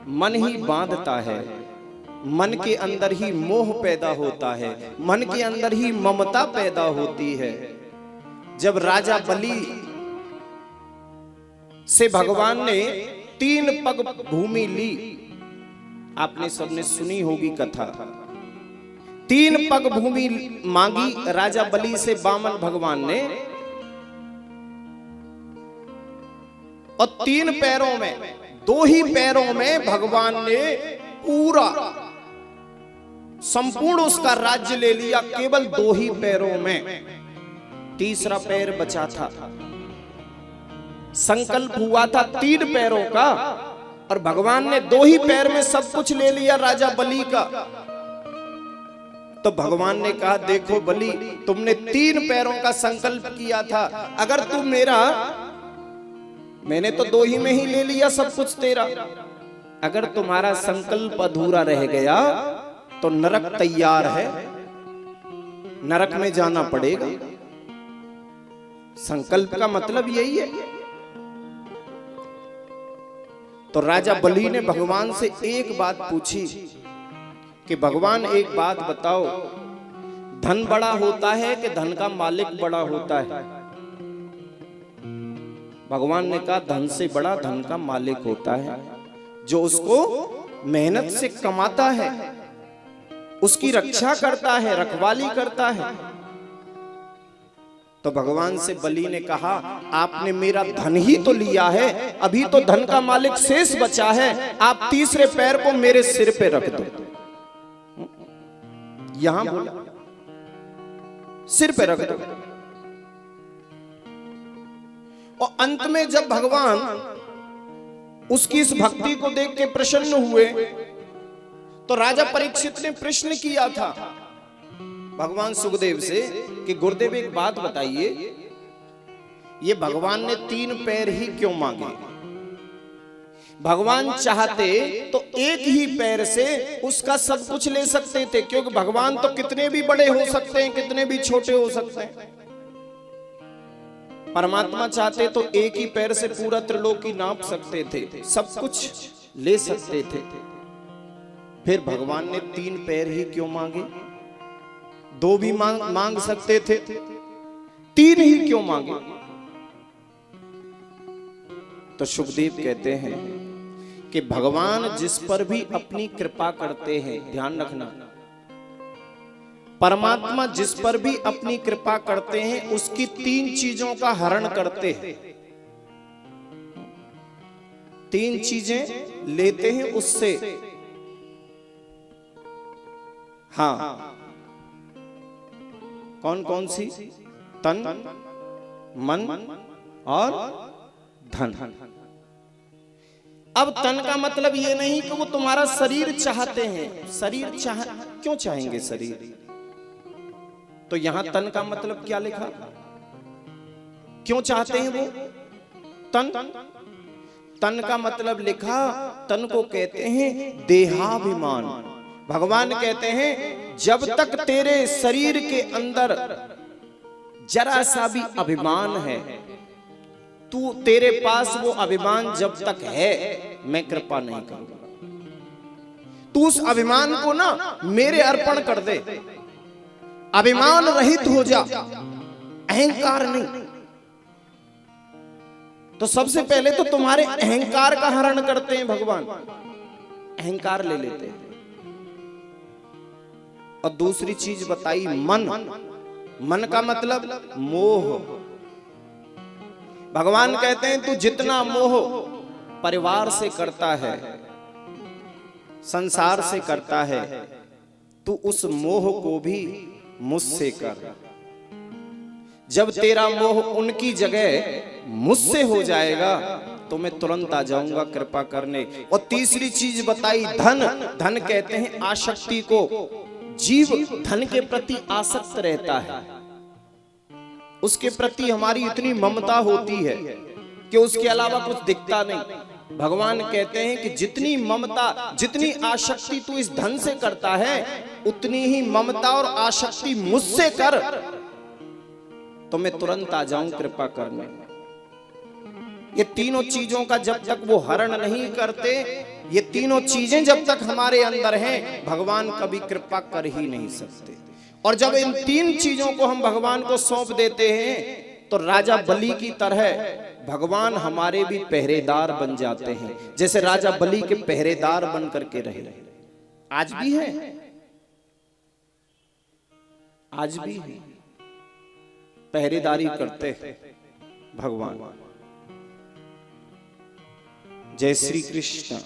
मन ही बांधता है, मन के अंदर ही मोह पैदा होता है, मन के अंदर ही ममता पैदा होती है। जब राजा बलि से भगवान ने 3 पग भूमि ली, आपने सबने सुनी होगी कथा। 3 पग भूमि मांगी राजा बलि से वामन भगवान ने, और 3 पैरों में, 2 ही पैरों में भगवान ने पूरा संपूर्ण उसका राज्य ले लिया, केवल 2 ही पैरों में। तीसरा पैर बचा था। संकल्प हुआ था 3 पैरों का, और भगवान ने 2 ही पैर में सब कुछ ले लिया राजा बलि का। तो भगवान ने कहा, देखो बलि, तुमने 3 पैरों का संकल्प किया था, अगर तुम मेरा, मैंने तो 2 ही में ही ले लिया सब कुछ तेरा, अगर तुम्हारा संकल्प अधूरा रह गया तो नरक तैयार है, नरक में जाना पड़ेगा। संकल्प का मतलब यही है। तो राजा बलि ने भगवान से एक बात पूछी कि भगवान एक बात बताओ, धन बड़ा होता है कि धन का मालिक बड़ा होता है? भगवान ने कहा, धन से बड़ा धन का मालिक होता है, जो उसको मेहनत से कमाता है, उसकी रक्षा करता है, रखवाली करता है। तो भगवान से बलि ने कहा, आपने मेरा धन ही तो लिया है, अभी तो धन का मालिक शेष बचा है, आप तीसरे पैर को मेरे सिर पे रख दो। यहां बोला, सिर पे रख दो। और अंत में जब भगवान उसकी इस भक्ति को देख के प्रसन्न हुए, तो राजा परीक्षित ने प्रश्न किया था भगवान सुखदेव से कि गुरुदेव एक बात बताइए, ये भगवान ने 3 पैर ही क्यों मांगे? भगवान चाहते तो एक ही पैर से उसका सब कुछ ले सकते थे, क्योंकि भगवान तो कितने भी बड़े हो सकते हैं, कितने भी छोटे हो सकते हैं। परमात्मा चाहते तो एक ही पैर से पूरा त्रिलोकी नाप सकते थे, सब कुछ ले सकते थे। फिर भगवान ने 3 पैर ही क्यों मांगे? 2 भी मांग सकते थे, 3 ही क्यों मांगे? तो सुखदेव कहते हैं कि भगवान जिस पर भी अपनी कृपा करते हैं, ध्यान रखना, परमात्मा जिस पर भी अपनी कृपा करते हैं उसकी 3 चीजों का हरण करते हैं। 3 चीजें लेते हैं उससे। हाँ, कौन कौन सी? तन, मन और धन। अब तन का मतलब ये नहीं कि वो तुम्हारा शरीर चाहते हैं, शरीर क्यों चाहेंगे शरीर? तो यहां तन का मतलब क्या लिखा? क्यों चाहते हैं वो तन? तन का मतलब लिखा, तन को कहते हैं देहाभिमान। भगवान कहते हैं जब तक तेरे शरीर के अंदर जरा सा भी अभिमान है, तू तेरे पास वो अभिमान जब तक है, मैं कृपा नहीं करूंगा। तू उस अभिमान को ना मेरे अर्पण कर दे, अभिमान रहित हो जा, अहंकार नहीं। तो सबसे पहले तो तुम्हारे अहंकार का हरण करते हैं भगवान, अहंकार ले लेते हैं। और दूसरी चीज बताई मन। मन का मतलब मोह। भगवान कहते हैं तू जितना मोह परिवार से करता है, संसार से करता है, तू उस मोह को भी मुझसे कर। जब तेरा मोह उनकी जगह मुझसे हो जाएगा तो मैं तुरंत आ जाऊंगा कृपा करने। और तीसरी चीज बताई धन। धन कहते हैं आसक्ति को। जीव धन के प्रति आसक्त रहता है, उसके प्रति हमारी इतनी ममता होती है कि उसके अलावा कुछ दिखता नहीं। भगवान कहते हैं कि जितनी ममता, जितनी आसक्ति तू इस धन से करता है, उतनी ही ममता और आसक्ति मुझसे कर, तो मैं तुरंत आ जाऊं कृपा करने। ये तीनों चीजों का जब तक वो हरण नहीं करते, ये तीनों चीजें जब तक हमारे अंदर हैं, भगवान कभी कृपा कर ही नहीं सकते। और जब इन तीन चीजों को हम भगवान को सौंप देते हैं तो राजा बलि की तरह भगवान हमारे भी पहरेदार बन जाते हैं, जैसे राजा बलि के पहरेदार बन करके रहे। आज भी है, आज भी है, पहरेदारी करते हैं भगवान। जय श्री कृष्ण।